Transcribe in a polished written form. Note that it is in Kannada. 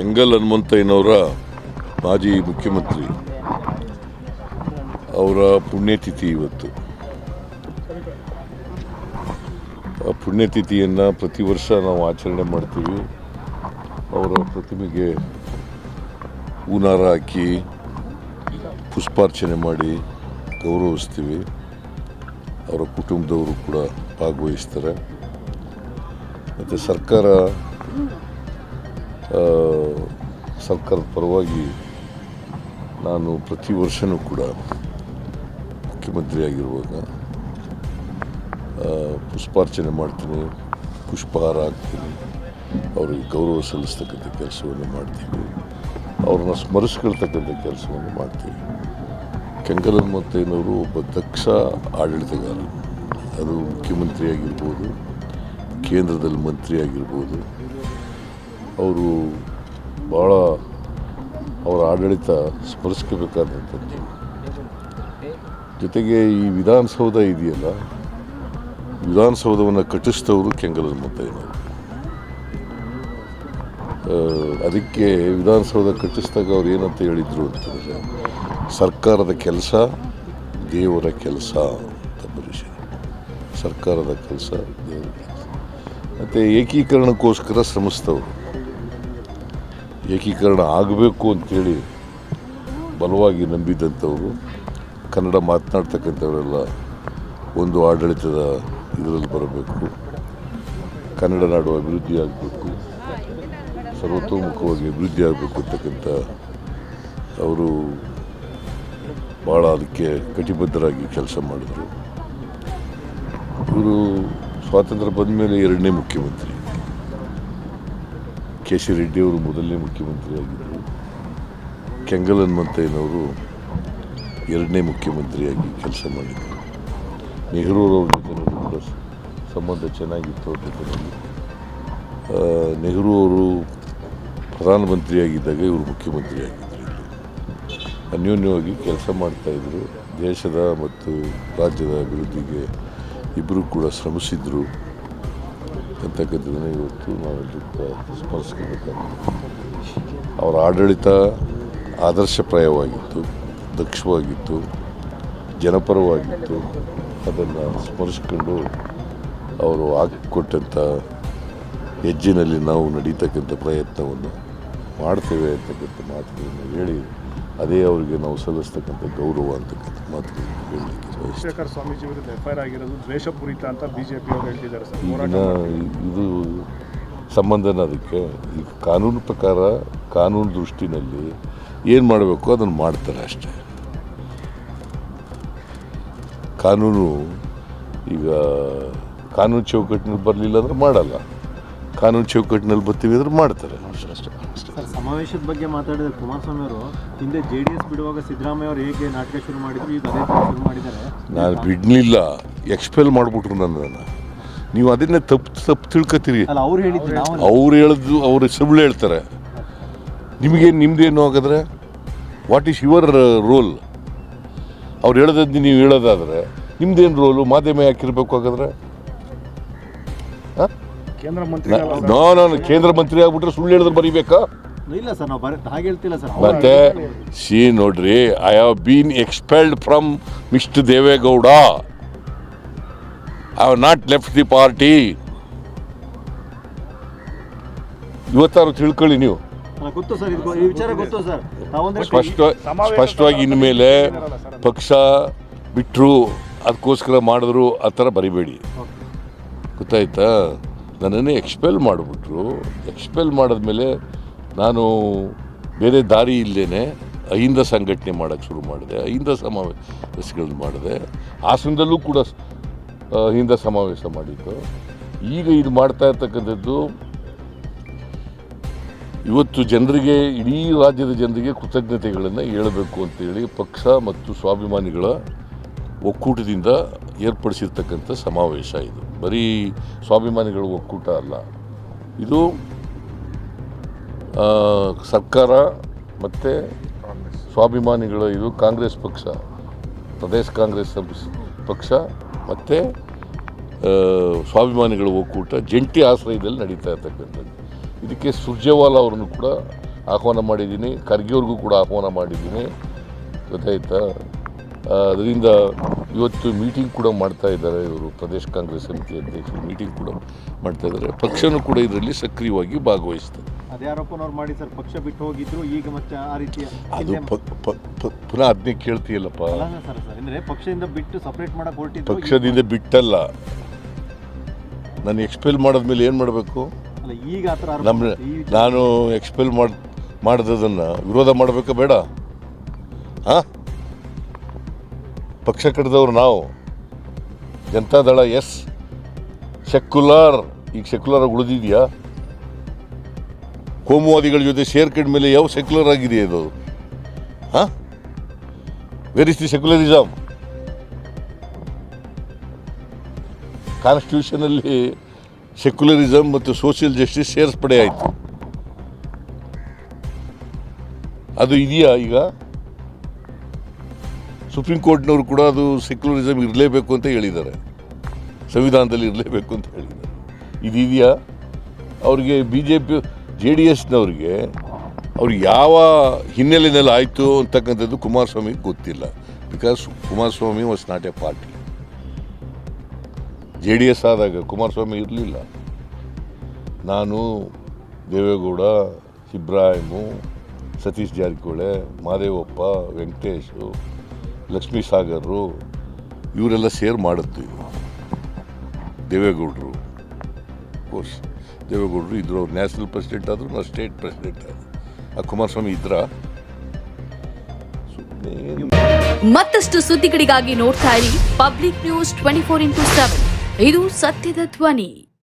ಕೆಂಗಲ್ ಹನುಮಂತಯ್ಯನವರ ಮಾಜಿ ಮುಖ್ಯಮಂತ್ರಿ ಅವರ ಪುಣ್ಯತಿಥಿ ಇವತ್ತು. ಆ ಪುಣ್ಯತಿಥಿಯನ್ನು ಪ್ರತಿ ವರ್ಷ ನಾವು ಆಚರಣೆ ಮಾಡ್ತೀವಿ. ಅವರ ಪ್ರತಿಮೆಗೆ ಹೂನಾರ ಹಾಕಿ ಪುಷ್ಪಾರ್ಚನೆ ಮಾಡಿ ಗೌರವಿಸ್ತೀವಿ. ಅವರ ಕುಟುಂಬದವರು ಕೂಡ ಭಾಗವಹಿಸ್ತಾರೆ. ಮತ್ತು ಸರ್ಕಾರದ ಪರವಾಗಿ ನಾನು ಪ್ರತಿ ವರ್ಷವೂ ಕೂಡ ಮುಖ್ಯಮಂತ್ರಿ ಆಗಿರುವಾಗ ಪುಷ್ಪಾರ್ಚನೆ ಮಾಡ್ತೀನಿ, ಪುಷ್ಪಹಾರ ಹಾಕ್ತೀನಿ, ಅವರಿಗೆ ಗೌರವ ಸಲ್ಲಿಸ್ತಕ್ಕಂಥ ಕೆಲಸವನ್ನು ಮಾಡ್ತೀವಿ, ಅವ್ರನ್ನ ಸ್ಮರಿಸ್ಕೊಳ್ತಕ್ಕಂಥ ಕೆಲಸವನ್ನು ಮಾಡ್ತೀವಿ. ಕೆಂಗಲ್ ಹನುಮಂತಯ್ಯನವರು ಒಬ್ಬ ದಕ್ಷ ಆಡಳಿತಗಾರ. ಅದು ಮುಖ್ಯಮಂತ್ರಿ ಆಗಿರ್ಬೋದು, ಕೇಂದ್ರದಲ್ಲಿ ಮಂತ್ರಿ ಆಗಿರ್ಬೋದು. ಅವರು ಭಾಳ ಅವರ ಆಡಳಿತ ಸ್ಮರಿಸ್ಕೋಬೇಕಾದಂಥದ್ದು. ಜೊತೆಗೆ ಈ ವಿಧಾನಸೌಧ ಇದೆಯಲ್ಲ, ವಿಧಾನಸೌಧವನ್ನು ಕಟ್ಟಿಸಿದವರು ಕೆಂಗಲ್ ಹನುಮಂತಯ್ಯನವರು. ಅದಕ್ಕೆ ವಿಧಾನಸೌಧ ಕಟ್ಟಿಸಿದಾಗ ಅವ್ರು ಏನಂತ ಹೇಳಿದರು ಅಂತಂದರೆ, ಸರ್ಕಾರದ ಕೆಲಸ ದೇವರ ಕೆಲಸ ಅಂತ ಬರೀತಾರೆ. ಸರ್ಕಾರದ ಕೆಲಸ ದೇವರ ಕೆಲಸ. ಮತ್ತು ಏಕೀಕರಣಕ್ಕೋಸ್ಕರ ಶ್ರಮಿಸಿದವರು. ಏಕೀಕರಣ ಆಗಬೇಕು ಅಂಥೇಳಿ ಬಲವಾಗಿ ನಂಬಿದ್ದಂಥವರು. ಕನ್ನಡ ಮಾತನಾಡ್ತಕ್ಕಂಥವರೆಲ್ಲ ಒಂದು ಆಡಳಿತದ ಇದರಲ್ಲಿ ಬರಬೇಕು, ಕನ್ನಡ ನಾಡು ಅಭಿವೃದ್ಧಿ ಆಗಬೇಕು, ಸರ್ವತೋಮುಖವಾಗಿ ಅಭಿವೃದ್ಧಿ ಆಗಬೇಕು ಅಂತಕ್ಕಂಥ ಅವರು ಭಾಳ ಅದಕ್ಕೆ ಕಟಿಬದ್ಧರಾಗಿ ಕೆಲಸ ಮಾಡಿದರು. ಇವರು ಸ್ವಾತಂತ್ರ್ಯ ಬಂದ ಮೇಲೆ 2ನೇ ಮುಖ್ಯಮಂತ್ರಿ. ಕೆ ಸಿ ರೆಡ್ಡಿಯವರು ಮೊದಲನೇ ಮುಖ್ಯಮಂತ್ರಿ ಆಗಿದ್ದರು. ಕೆಂಗಲ್ ಹನುಮಂತಯ್ಯನವರು 2ನೇ ಮುಖ್ಯಮಂತ್ರಿಯಾಗಿ ಕೆಲಸ ಮಾಡಿದರು. ನೆಹರೂರವ್ರ ಜೊತೆ ಕೂಡ ಸಂಬಂಧ ಚೆನ್ನಾಗಿತ್ತು. ಅವ್ರ ಜೊತೆಯಲ್ಲಿ ನೆಹರು ಅವರು ಪ್ರಧಾನಮಂತ್ರಿಯಾಗಿದ್ದಾಗ ಇವರು ಮುಖ್ಯಮಂತ್ರಿ ಆಗಿದ್ದರು. ಅನ್ಯೋನ್ಯವಾಗಿ ಕೆಲಸ ಮಾಡ್ತಾಯಿದ್ರು. ದೇಶದ ಮತ್ತು ರಾಜ್ಯದ ಅಭಿವೃದ್ಧಿಗೆ ಇಬ್ಬರು ಕೂಡ ಶ್ರಮಿಸಿದ್ರು ಅಂತಕ್ಕಂಥದ್ದನ್ನು ಇವತ್ತು ನಾವು ಸ್ಮರಿಸ್ಕೋಬೇಕಾಗುತ್ತೆ. ಅವರ ಆಡಳಿತ ಆದರ್ಶಪ್ರಾಯವಾಗಿತ್ತು, ದಕ್ಷವಾಗಿತ್ತು, ಜನಪರವಾಗಿತ್ತು. ಅದನ್ನು ಸ್ಮರಿಸ್ಕೊಂಡು ಅವರು ಹಾಕಿಕೊಟ್ಟಂಥ ಹೆಜ್ಜೆನಲ್ಲಿ ನಾವು ನಡೀತಕ್ಕಂಥ ಪ್ರಯತ್ನವನ್ನು ಮಾಡ್ತೇವೆ ಅಂತಕ್ಕಂಥ ಮಾತುಗಳನ್ನು ಹೇಳಿ, ಅದೇ ಅವರಿಗೆ ನಾವು ಸಲ್ಲಿಸ್ತಕ್ಕಂಥ ಗೌರವ ಅಂತಕ್ಕಂಥ ಮಾತುಗಳನ್ನು ಹೇಳಲಿಕ್ಕೆ ಶೇಖರ್ ಸ್ವಾಮೀಜಿ ವಿರುದ್ಧ ಎಫ್ಐಆರ್ ಆಗಿರೋದು ದ್ವೇಷಪೂರಿತ ಅಂತ ಬಿಜೆಪಿ ಅವರು ಹೇಳ್ತಿದ್ದಾರೆ ಸರ್. ಇದು ಸಂಬಂಧನ ಅದಕ್ಕೆ. ಈಗ ಕಾನೂನು ಪ್ರಕಾರ, ಕಾನೂನು ದೃಷ್ಟಿನಲ್ಲಿ ಏನು ಮಾಡಬೇಕು ಅದನ್ನು ಮಾಡ್ತಾರೆ ಅಷ್ಟೇ. ಕಾನೂನು ಈಗ ಕಾನೂನು ಚೌಕಟ್ಟಿನಲ್ಲಿ ಬರಲಿಲ್ಲ ಅಂದರೆ ಮಾಡಲ್ಲ, ಕಾನೂನು ಚೌಕಟ್ಟಿನಲ್ಲಿ ಬರ್ತೀವಿ ಅಂದ್ರೆ ಮಾಡ್ತಾರೆ ಅಷ್ಟೇ. ಸಮಾವೇಶದ ಬಗ್ಗೆ ಮಾತಾಡಿದ್ರೆ ಕುಮಾರಸ್ವಾಮಿ ಅವರು ಹಿಂದೆ JDS ಬಿಡುವಾಗ ಸಿದ್ದರಾಮಯ್ಯ ಅವರು ಹೇಗೆ ನಾಟಕ ಶುರು ಮಾಡಿದ್ರು, ಈಗ ಅದೇ ಶುರು ಮಾಡಿದ್ದಾರೆ. ನಾನು ಬಿಡಲಿಲ್ಲ, ಎಕ್ಸ್ಪೆಲ್ ಮಾಡಿಬಿಟ್ರು ನನ್ನನ್ನು. ನೀವು ಅದನ್ನೇ ತಪ್ಪು ತಿಳ್ಕೊತೀರಿ. ಅವ್ರು ಹೇಳಿದ್ರು, ಅವ್ರು ಹೇಳಿದ್ರು, ಅವ್ರು ಸುಳ್ಳು ಹೇಳ್ತಾರೆ. ನಿಮ್ದೇನು ಹಾಗಾದ್ರೆ ವಾಟ್ ಈಸ್ ಯುವರ್ ರೋಲ್? ಅವ್ರು ಹೇಳೋದದ್ದು ನೀವು ಹೇಳೋದಾದ್ರೆ ನಿಮ್ದೇನು ರೋಲು? ಮಾಧ್ಯಮ ಯಾಕಿರ್ಬೇಕು ಹಾಗಾದ್ರೆ? ನಾನು ಕೇಂದ್ರ ಮಂತ್ರಿ ಆಗ್ಬಿಟ್ರೆ ಸುಳ್ಳು ಹೇಳಿದ್ರೆ ಬರೀಬೇಕಾ? ಇಲ್ಲ ಸರ್, ನಾವು ಹಾಗೆ ಹೇಳ್ತಿಲ್ಲ ಸರ್. ಮತ್ತೆ ನೋಡ್ರಿ, I have been expelled from mister Devegowda. I have not left the party. ಇವತ್ತಾರು ತಿಳ್ಕೊಳ್ಳಿ ನೀವು. ಗೊತ್ತು ಸರ್, ಈ ವಿಚಾರ ಗೊತ್ತು ಸರ್. ಸ್ಪಷ್ಟವಾಗಿ ಇನ್ಮೇಲೆ ಪಕ್ಷ ಬಿಟ್ಟರು ಅದಕ್ಕೋಸ್ಕರ ಮಾಡಿದ್ರು ಆ ಥರ ಬರಿಬೇಡಿ, ಗೊತ್ತಾಯ್ತಾ? ನನ್ನನ್ನೇ ಎಕ್ಸ್ಪೆಲ್ ಮಾಡಿಬಿಟ್ರು. ಎಕ್ಸ್ಪೆಲ್ ಮಾಡಿದ್ಮೇಲೆ ನಾನು ಬೇರೆ ದಾರಿ ಇಲ್ಲದೇ ಅಹಿಂದ ಸಂಘಟನೆ ಮಾಡೋಕ್ಕೆ ಶುರು ಮಾಡಿದೆ. ಅಹಿಂದ ಸಮಾವೇಶಗಳನ್ನ ಮಾಡಿದೆ. ಹಾಸನದಲ್ಲೂ ಕೂಡ ಅಹಿಂದ ಸಮಾವೇಶ ಮಾಡಿದ್ದು. ಈಗ ಇದು ಮಾಡ್ತಾ ಇರ್ತಕ್ಕಂಥದ್ದು ಇವತ್ತು ಜನರಿಗೆ, ಇಡೀ ರಾಜ್ಯದ ಜನರಿಗೆ ಕೃತಜ್ಞತೆಗಳನ್ನು ಹೇಳಬೇಕು ಅಂತೇಳಿ ಪಕ್ಷ ಮತ್ತು ಸ್ವಾಭಿಮಾನಿಗಳ ಒಕ್ಕೂಟದಿಂದ ಏರ್ಪಡಿಸಿರ್ತಕ್ಕಂಥ ಸಮಾವೇಶ. ಇದು ಬರೀ ಸ್ವಾಭಿಮಾನಿಗಳ ಒಕ್ಕೂಟ ಅಲ್ಲ, ಇದು ಸರ್ಕಾರ ಮತ್ತು ಸ್ವಾಭಿಮಾನಿಗಳ, ಇದು ಕಾಂಗ್ರೆಸ್ ಪಕ್ಷ, ಪ್ರದೇಶ ಕಾಂಗ್ರೆಸ್ ಪಕ್ಷ ಮತ್ತು ಸ್ವಾಭಿಮಾನಿಗಳ ಒಕ್ಕೂಟ ಜಂಟಿ ಆಶ್ರಯದಲ್ಲಿ ನಡೀತಾ ಇರ್ತಕ್ಕಂಥದ್ದು. ಇದಕ್ಕೆ ಸುರ್ಜೇವಾಲಾ ಅವರನ್ನು ಕೂಡ ಆಹ್ವಾನ ಮಾಡಿದ್ದೀನಿ, ಖರ್ಗೆಯವ್ರಿಗೂ ಕೂಡ ಆಹ್ವಾನ ಮಾಡಿದ್ದೀನಿ, ಗೊತ್ತಾಯ್ತಾ. ಅದರಿಂದ ಇವತ್ತು ಮೀಟಿಂಗ್ ಕೂಡ ಮಾಡ್ತಾ ಇದ್ದಾರೆ ಇವರು, ಪ್ರದೇಶ ಕಾಂಗ್ರೆಸ್ ಸಮಿತಿ ಅಧ್ಯಕ್ಷರು ಮೀಟಿಂಗ್ ಕೂಡ ಮಾಡ್ತಾ ಇದ್ದಾರೆ. ಪಕ್ಷನೂ ಕೂಡ ಇದರಲ್ಲಿ ಸಕ್ರಿಯವಾಗಿ ಭಾಗವಹಿಸ್ತದೆ. ಅದೇ ಆರೋಪನವ್ರು ಮಾಡಿ ಸರ್, ಪಕ್ಷ ಬಿಟ್ಟು ಹೋಗಿದ್ರು, ಈಗ ಮತ್ತೆ ಆ ರೀತಿಯ ಅದು ಪುನಃ ಅದನ್ನೇ ಕೇಳ್ತೀಯಲ್ಲಪ್ಪ. ಸರ್ ಅಂದರೆ ಪಕ್ಷದಿಂದ ಬಿಟ್ಟು ಸಪ್ರೇಟ್ ಮಾಡಕ್ಕೆ ಹೊರಟಿದ್ರು. ಪಕ್ಷದಿಂದ ಬಿಟ್ಟಲ್ಲ, ನಾನು ಎಕ್ಸ್ಪೆಲ್ ಮಾಡಿದ್ಮೇಲೆ ಏನು ಮಾಡಬೇಕು? ಅಲ್ಲ, ಈಗ ಆ ಥರ ನಾನು ಎಕ್ಸ್ಪೆಲ್ ಮಾಡಿದ್ದನ್ನು ವಿರೋಧ ಮಾಡಬೇಕಾ ಬೇಡ? ಹಾಂ, ಪಕ್ಷ ಕಟ್ಟಿದವ್ರು ನಾವು, ಜನತಾದಳ ಎಸ್, ಸೆಕ್ಯುಲರ್. ಈಗ ಸೆಕ್ಯುಲರ್ ಉಳಿದಿದೆಯಾ? ಕೋಮುವಾದಿಗಳ ಜೊತೆ ಸೇರ್ಕೊಂಡ ಮೇಲೆ ಯಾವ ಸೆಕ್ಯುಲರ್ ಆಗಿದೆ ಅದು? ಹಾಂ, ವೇರ್ ಇಸ್ ದಿ ಸೆಕ್ಯುಲರಿಸಮ್? ಕಾನ್ಸ್ಟಿಟ್ಯೂಷನಲ್ಲಿ ಸೆಕ್ಯುಲರಿಸಮ್ ಮತ್ತು ಸೋಷಿಯಲ್ ಜಸ್ಟಿಸ್ ಸೇರಿಸ್ಪಡೆ ಆಯಿತು. ಅದು ಇದೆಯಾ ಈಗ? ಸುಪ್ರೀಂ ಕೋರ್ಟ್ನವರು ಕೂಡ ಅದು ಸೆಕ್ಯುಲರಿಸಮ್ ಇರಲೇಬೇಕು ಅಂತ ಹೇಳಿದ್ದಾರೆ, ಸಂವಿಧಾನದಲ್ಲಿ ಇರಲೇಬೇಕು ಅಂತ ಹೇಳಿದ್ದಾರೆ. ಇದೆಯಾ? ಅವ್ರಿಗೆ BJP JDSನವ್ರಿಗೆ ಅವ್ರಿಗೆ ಯಾವ ಹಿನ್ನೆಲೆಯಲ್ಲಿ ಆಯಿತು ಅಂತಕ್ಕಂಥದ್ದು ಕುಮಾರಸ್ವಾಮಿಗೆ ಗೊತ್ತಿಲ್ಲ. Because Kumaraswamy was not A party. JDS ಆದಾಗ ಕುಮಾರಸ್ವಾಮಿ ಇರಲಿಲ್ಲ. ನಾನು, ದೇವೇಗೌಡ, ಇಬ್ರಾಹಿಮು, ಸತೀಶ್ ಜಾರಕಿಹೊಳಿ, ಮಾದೇವಪ್ಪ, ವೆಂಕಟೇಶು, ಲಕ್ಷ್ಮೀ ಸಾಗರರು ಇವರೆಲ್ಲ ಸೇರ್ ಮಾಡಿದ್ದು. ದೇವೇಗೌಡರು, ಕೋರ್ಸ್ ದೇವೇಗೌಡರು ಇದ್ರು, ಅವ್ರು ನ್ಯಾಷನಲ್ ಪ್ರೆಸಿಡೆಂಟ್ ಆದರು, ನಾವು ಸ್ಟೇಟ್ ಪ್ರೆಸಿಡೆಂಟ್ ಆದರು. ಆ ಕುಮಾರಸ್ವಾಮಿ ಇದ್ರ? ಮತ್ತಷ್ಟು ಸುದ್ದಿಗಳಿಗಾಗಿ ನೋಡ್ತಾ ಇರಿ ಪಬ್ಲಿಕ್ ನ್ಯೂಸ್ 24x7. ಇದು ಸತ್ಯದ ಧ್ವನಿ.